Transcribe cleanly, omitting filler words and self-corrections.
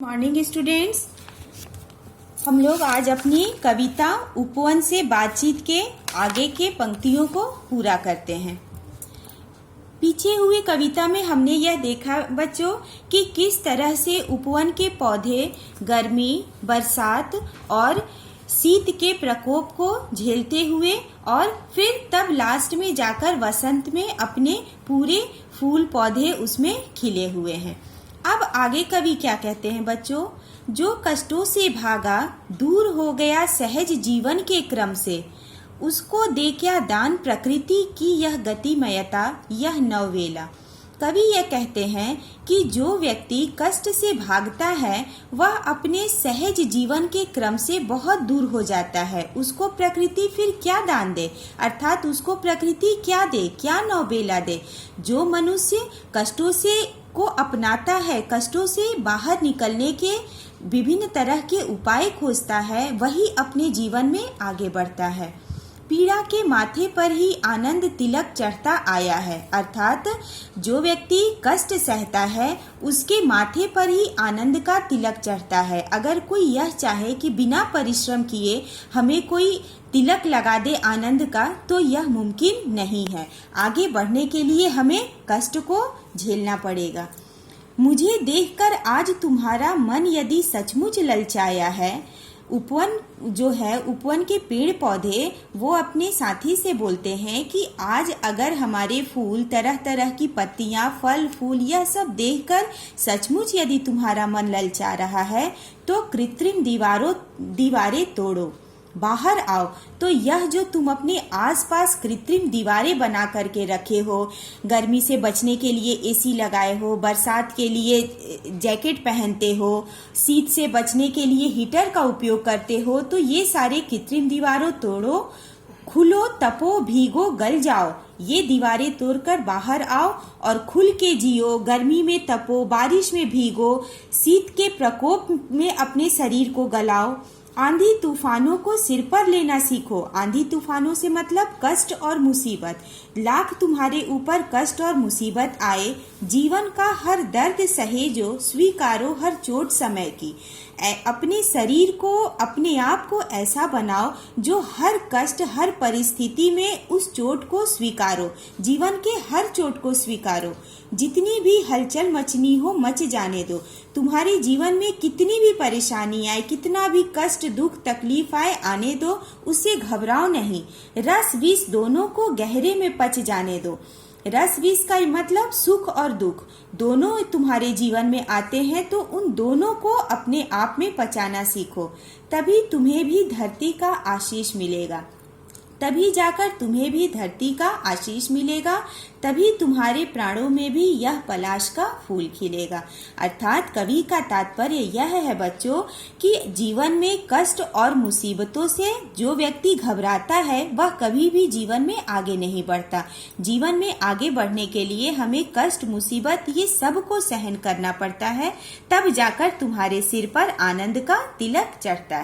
Morning students, हम लोग आज अपनी कविता उपवन से बातचीत के आगे के पंक्तियों को पूरा करते हैं। पीछे हुई कविता में हमने यह देखा बच्चों कि किस तरह से उपवन के पौधे गर्मी, बरसात और शीत के प्रकोप को झेलते हुए और फिर तब लास्ट में जाकर वसंत में अपने पूरे फूल पौधे उसमें खिले हुए हैं। अब आगे कवि क्या कहते हैं बच्चों, जो कष्टों से भागा दूर हो गया सहज जीवन के क्रम से, उसको दे क्या दान प्रकृति की यह गतिमयता यह नववेला। कवि यह कहते हैं कि जो व्यक्ति कष्ट से भागता है वह अपने सहज जीवन के क्रम से बहुत दूर हो जाता है। उसको प्रकृति फिर क्या दान दे, अर्थात उसको प्रकृति क्या दे, क्या नवबेला दे। जो मनुष्य कष्टों से को अपनाता है, कष्टों से बाहर निकलने के विभिन्न तरह के उपाय खोजता है, वही अपने जीवन में आगे बढ़ता है। पीड़ा के माथे पर ही आनंद तिलक चढ़ता आया है, अर्थात जो व्यक्ति कष्ट सहता है उसके माथे पर ही आनंद का तिलक चढ़ता है। अगर कोई यह चाहे कि बिना परिश्रम किए हमें कोई तिलक लगा दे आनंद का, तो यह मुमकिन नहीं है। आगे बढ़ने के लिए हमें कष्ट को झेलना पड़ेगा। मुझे देखकर आज तुम्हारा मन यदि सचमुच ललचाया है। उपवन जो है, उपवन के पेड़ पौधे वो अपने साथी से बोलते हैं कि आज अगर हमारे फूल, तरह तरह की पत्तियां, फल फूल, यह सब देखकर सचमुच यदि तुम्हारा मन ललचा रहा है तो कृत्रिम दीवारें तोड़ो, बाहर आओ। तो यह जो तुम अपने आसपास कृत्रिम दीवारें बना करके रखे हो, गर्मी से बचने के लिए एसी लगाए हो, बरसात के लिए जैकेट पहनते हो, शीत से बचने के लिए हीटर का उपयोग करते हो, तो ये सारे कृत्रिम दीवारों तोड़ो, खुलो तपो भीगो गल जाओ। ये दीवारें तोड़कर बाहर आओ और खुल के जियो, गर्मी में तपो, बारिश में भीगो, शीत के प्रकोप में अपने शरीर को गलाओ। आंधी तूफानों को सिर पर लेना सीखो। आंधी तूफानों से मतलब कष्ट और मुसीबत। लाख तुम्हारे ऊपर कष्ट और मुसीबत आए, जीवन का हर दर्द सहेजो, स्वीकारो हर चोट समय की। अपने शरीर को, अपने आप को ऐसा बनाओ जो हर कष्ट, हर परिस्थिति में उस चोट को स्वीकारो, जीवन के हर चोट को स्वीकारो। जितनी भी हलचल मचनी हो मच जाने दो। तुम्हारे जीवन में कितनी भी परेशानी आए, कितना भी कष्ट, दुख, तकलीफ आए, आने दो, उससे घबराओ नहीं। रस विष दोनों को गहरे में पच जाने दो। रस विष का मतलब सुख और दुख दोनों तुम्हारे जीवन में आते हैं, तो उन दोनों को अपने आप में पचाना सीखो। तभी तुम्हें भी धरती का आशीष मिलेगा, तभी जाकर तुम्हें भी धरती का आशीष मिलेगा, तभी तुम्हारे प्राणों में भी यह पलाश का फूल खिलेगा। अर्थात कवि का तात्पर्य यह है बच्चों कि जीवन में कष्ट और मुसीबतों से जो व्यक्ति घबराता है वह कभी भी जीवन में आगे नहीं बढ़ता। जीवन में आगे बढ़ने के लिए हमें कष्ट, मुसीबत ये सब को सहन करना पड़ता है, तब जाकर तुम्हारे सिर पर आनंद का तिलक चढ़ता